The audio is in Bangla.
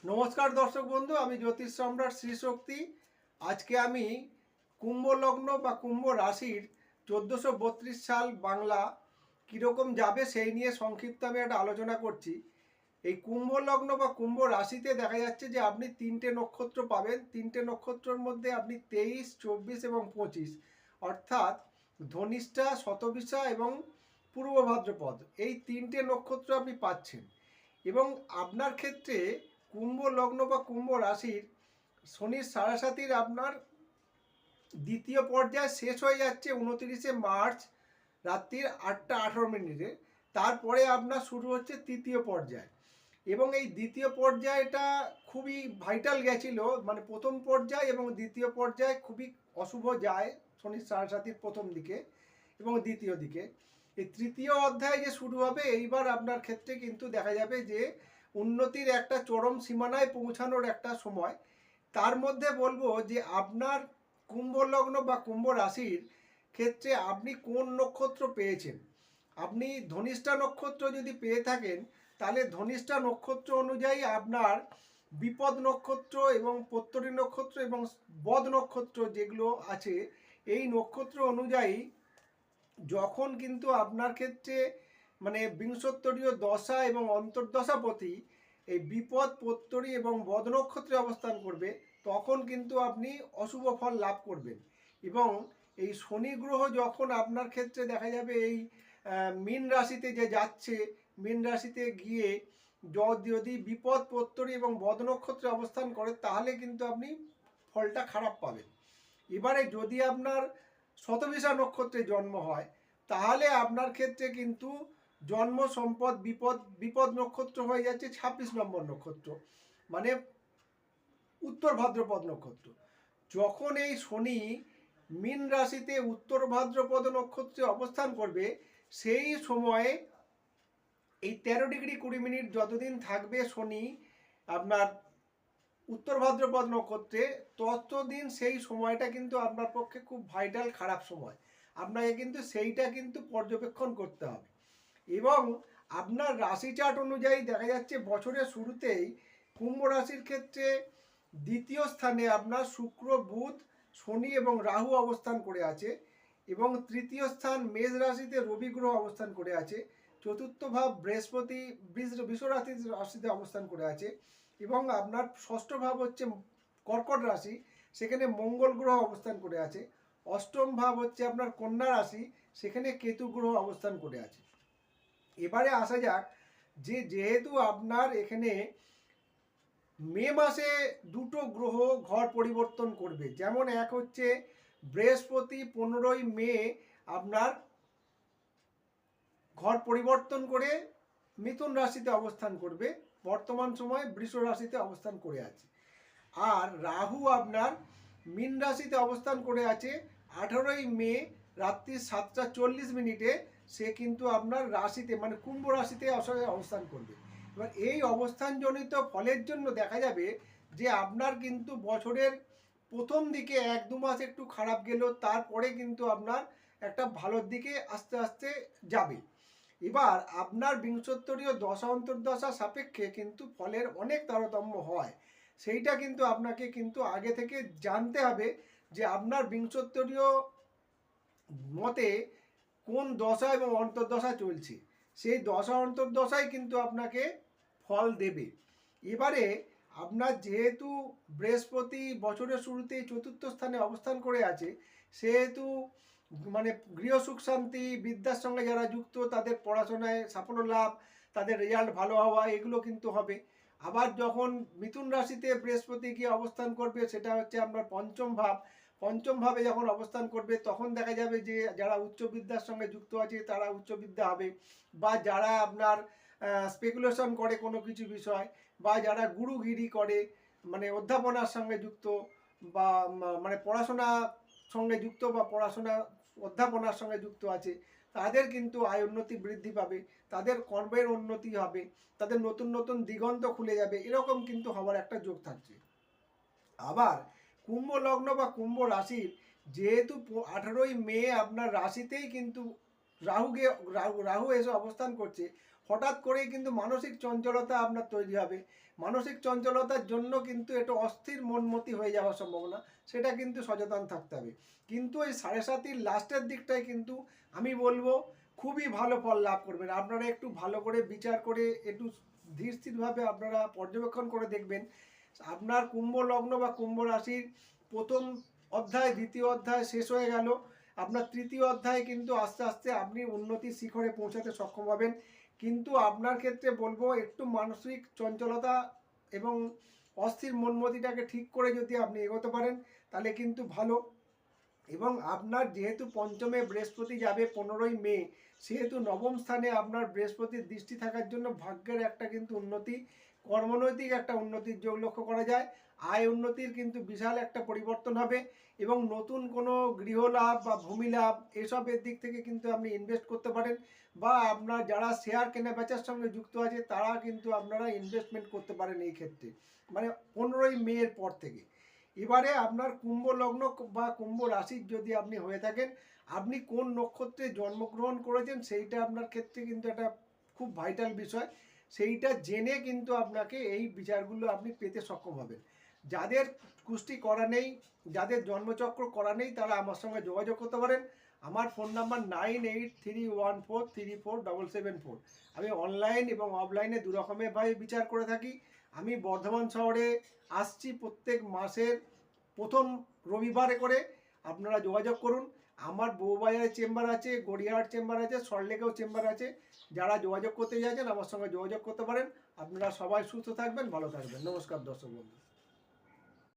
নমস্কার দর্শক বন্ধু, আমি জ্যোতিষ সম্রাট শ্রী শক্তি। আজকে আমি কুম্ভ লগ্ন বা কুম্ভ রাশির 1432 সাল বাংলা কীরকম যাবে সেই নিয়ে সংক্ষিপ্ত আমি একটা আলোচনা করছি। এই কুম্ভ লগ্ন বা কুম্ভ রাশিতে দেখা যাচ্ছে যে আপনি তিনটে নক্ষত্র পাবেন। তিনটে নক্ষত্রের মধ্যে আপনি 23, 24 এবং 25 অর্থাৎ ধনিষ্ঠা, শতবিশা এবং পূর্ব ভাদ্রপদ, এই তিনটে নক্ষত্র আপনি পাচ্ছেন। এবং আপনার ক্ষেত্রে কুম্ভ লগ্ন বা কুম্ভ রাশির শনির সাড়ে আপনার দ্বিতীয় পর্যায় শেষ হয়ে যাচ্ছে 29 মার্চ রাত্রির 8টা 18 মিনিটে। তারপরে আপনার শুরু হচ্ছে তৃতীয় পর্যায়, এবং এই দ্বিতীয় পর্যায়টা খুবই ভাইটাল গেছিল। মানে প্রথম পর্যায় এবং দ্বিতীয় পর্যায় খুবই অশুভ যায় শনির সাড়ে প্রথম দিকে এবং দ্বিতীয় দিকে। এই তৃতীয় অধ্যায় যে শুরু হবে, এইবার আপনার ক্ষেত্রে কিন্তু দেখা যাবে যে উন্নতির একটা চরম সীমানায় পৌঁছানোর একটা সময়। তার মধ্যে বলবো যে আপনার কুম্ভ লগ্ন বা কুম্ভ রাশির ক্ষেত্রে আপনি কোন নক্ষত্র পেয়েছেন। আপনি ধনিষ্ঠা নক্ষত্র যদি পেয়ে থাকেন, তাহলে ধনিষ্ঠা নক্ষত্র অনুযায়ী আপনার বিপদ নক্ষত্র এবং প্রত্যরী নক্ষত্র এবং বদ নক্ষত্র যেগুলো আছে, এই নক্ষত্র অনুযায়ী যখন কিন্তু আপনার ক্ষেত্রে মানে বিংশোত্তরীয় দশা এবং অন্তর্দশাপতি এই বিপদ, প্রত্যরী এবং বদ নক্ষত্রে অবস্থান করবে, তখন কিন্তু আপনি অশুভ ফল লাভ করবেন। এবং এই শনি গ্রহ যখন আপনার ক্ষেত্রে দেখা যাবে এই মীন রাশিতে যে যাচ্ছে, মীন রাশিতে গিয়ে যদি বিপদ, প্রত্যরী এবং বদ নক্ষত্রে অবস্থান করে, তাহলে কিন্তু আপনি ফলটা খারাপ পাবেন। এবারে যদি আপনার শতবিশা নক্ষত্রে জন্ম হয়, তাহলে আপনার ক্ষেত্রে কিন্তু জন্ম, সম্পদ, বিপদ, বিপদ নক্ষত্র হয়ে যাচ্ছে 26 নম্বর নক্ষত্র, মানে উত্তর ভাদ্রপদ নক্ষত্র। যখন এই শনি মীন রাশিতে উত্তর ভাদ্রপদ নক্ষত্রে অবস্থান করবে, সেই সময়ে এই 13 ডিগ্রি 20 মিনিট যতদিন থাকবে শনি আপনার উত্তর ভাদ্রপদ নক্ষত্রে, ততদিন সেই সময়টা কিন্তু আপনার পক্ষে খুব ভাইটাল খারাপ সময়। আপনাকে কিন্তু সেইটা কিন্তু পর্যবেক্ষণ করতে হবে। এবং আপনার রাশি চার্ট অনুযায়ী দেখা যাচ্ছে বছরের শুরুতেই কুম্ভ রাশির ক্ষেত্রে দ্বিতীয় স্থানে আপনার শুক্র, বুধ, শনি এবং রাহু অবস্থান করে আছে, এবং তৃতীয় স্থান মেষ রাশিতে রবি গ্রহ অবস্থান করে আছে, চতুর্থ ভাব বৃহস্পতি বৃষ রাশিতে অবস্থান করে আছে, এবং আপনার ষষ্ঠ ভাব হচ্ছে কর্কট রাশি, সেখানে মঙ্গল গ্রহ অবস্থান করে আছে। অষ্টম ভাব হচ্ছে আপনার কন্যা রাশি, সেখানে কেতু গ্রহ অবস্থান করে আছে। এবারে আসা যাক যে যেহেতু আপনার এখানে মে মাসে দুটো গ্রহ ঘর পরিবর্তন করবে, যেমন এক হচ্ছে বৃহস্পতি 15ই মে আপনার ঘর পরিবর্তন করে মিথুন রাশিতে অবস্থান করবে, বর্তমান সময় বৃষ রাশিতে অবস্থান করে আছে। আর রাহু আপনার মীন রাশিতে অবস্থান করে আছে 18ই মে রাত্রি 7টা 40 মিনিটে। সে কিন্তু আপনার রাশিতে মানে কুম্ভ রাশিতে অবস্থান করবে। এবার এই অবস্থানজনিত ফলের জন্য দেখা যাবে যে আপনার কিন্তু বছরের প্রথম দিকে 1-2 মাস একটু খারাপ গেলেও তারপরে কিন্তু আপনার একটা ভালোর দিকে আস্তে আস্তে যাবে। এবার আপনার বিংশোত্তরীয় দশা অন্তর্দশা সাপেক্ষে কিন্তু ফলের অনেক তারতম্য হয়। সেইটা কিন্তু আপনাকে কিন্তু আগে থেকে জানতে হবে যে আপনার বিংশোত্তরীয় মতে কোন দশা এবং অন্তর্দশা চলছে, সেই দশা অন্তর্দশাই কিন্তু আপনাকে ফল দেবে। এবারে আপনার যেহেতু বৃহস্পতি বছরের শুরুতেই চতুর্থ স্থানে অবস্থান করে আছে, সেহেতু মানে গৃহ সুখ শান্তি, বিদ্যার সঙ্গে যারা যুক্ত তাদের পড়াশোনায় সাফল্য লাভ, তাদের রেজাল্ট ভালো হওয়া, এগুলো কিন্তু হবে। আবার যখন মিথুন রাশিতে বৃহস্পতি গিয়ে অবস্থান করবে, সেটা হচ্ছে আপনার পঞ্চম ভাব, পঞ্চম ভাবে যখন অবস্থান করবে, তখন দেখা যাবে যে যারা উচ্চ বিদ্যার সঙ্গে যুক্ত আছে তারা উচ্চ বিদ্যা হবে, বা যারা আপনার স্পেকুলেশন করে কোনো কিছু বিষয়, বা যারা গুরুগিরি করে মানে অধ্যাপনার সঙ্গে যুক্ত, বা মানে পড়াশোনা সঙ্গে যুক্ত বা পড়াশোনা অধ্যাপনার সঙ্গে যুক্ত আছে, তাদের কিন্তু আয় উন্নতি বৃদ্ধি পাবে, তাদের কর্মের উন্নতি হবে, তাদের নতুন নতুন দিগন্ত খুলে যাবে, এরকম কিন্তু হওয়ার একটা যোগ থাকছে। আবার কুম্ভ লগ্ন বা কুম্ভ রাশির যেহেতু 18ই মে আপনার রাশিতেই কিন্তু রাহু এসে অবস্থান করছে, হঠাৎ করেই কিন্তু মানসিক চঞ্চলতা আপনার তৈরি হবে, মানসিক চঞ্চলতার জন্য কিন্তু এটা অস্থির মনমতি হয়ে যাওয়ার সম্ভাবনা, সেটা কিন্তু সচেতন থাকতে হবে। কিন্তু এই 7.5 লাস্টের দিকটায় কিন্তু আমি বলবো খুবই ভালো ফল লাভ করবেন। আপনারা একটু ভালো করে বিচার করে একটু ধীর স্থিরভাবে আপনারা পর্যবেক্ষণ করে দেখবেন আপনার কুম্ভ লগ্ন বা কুম্ভ রাশির প্রথম অধ্যায়, দ্বিতীয় অধ্যায় শেষ হয়ে গেল, আপনার তৃতীয় অধ্যায়ে কিন্তু আস্তে আস্তে আপনি উন্নতির শিখরে পৌঁছাতে সক্ষম হবেন। কিন্তু আপনার ক্ষেত্রে বলবো একটু মানসিক চঞ্চলতা এবং অস্থির মনমতিটাকে ঠিক করে যদি আপনি এগোতে পারেন তাহলে কিন্তু ভালো। এবং আপনার যেহেতু পঞ্চমে বৃহস্পতি যাবে 15ই মে, সেহেতু নবম স্থানে আপনার বৃহস্পতির দৃষ্টি থাকার জন্য ভাগ্যের একটা কিন্তু উন্নতি, কর্মনৈতিক একটা উন্নতির যোগ লক্ষ্য করা যায়। আয় উন্নতির কিন্তু বিশাল একটা পরিবর্তন হবে এবং নতুন কোনো গৃহ লাভ বা ভূমি লাভ এসবের দিক থেকে কিন্তু আপনি ইনভেস্ট করতে পারেন, বা আপনার যারা শেয়ার কেনা বেচার সঙ্গে যুক্ত আছে তারা কিন্তু আপনারা ইনভেস্টমেন্ট করতে পারেন এই ক্ষেত্রে, মানে 15ই মের পর থেকে। এবারে আপনার কুম্ভ লগ্ন বা কুম্ভ রাশির যদি আপনি হয়ে থাকেন, আপনি কোন নক্ষত্রে জন্মগ্রহণ করেছেন সেইটা আপনার ক্ষেত্রে কিন্তু একটা খুব ভাইটাল বিষয়, সেইটা জেনে কিন্তু আপনাকে এই বিচারগুলো আপনি পেতে সক্ষম হবেন। যাদের কুষ্টি করা নেই, যাদের জন্মচক্র করা নেই, তারা আমার সঙ্গে যোগাযোগ করতে পারেন। আমার ফোন নাম্বার 9831434774। আমি অনলাইন এবং অফলাইনে দু রকমেরভাবে বিচার করে থাকি। আমি বর্ধমান শহরে আসছি প্রত্যেক মাসের প্রথম রবিবারে করে, আপনারা যোগাযোগ করুন। আমার বউবাজারে চেম্বার আছে, গড়িয়াহাট চেম্বার আছে, সল্টলেকেও চেম্বার আছে। যারা যোগাযোগ করতে চাইছেন আমার সঙ্গে যোগাযোগ করতে পারেন। আপনারা সবাই সুস্থ থাকবেন, ভালো থাকবেন। নমস্কার দর্শক বন্ধু।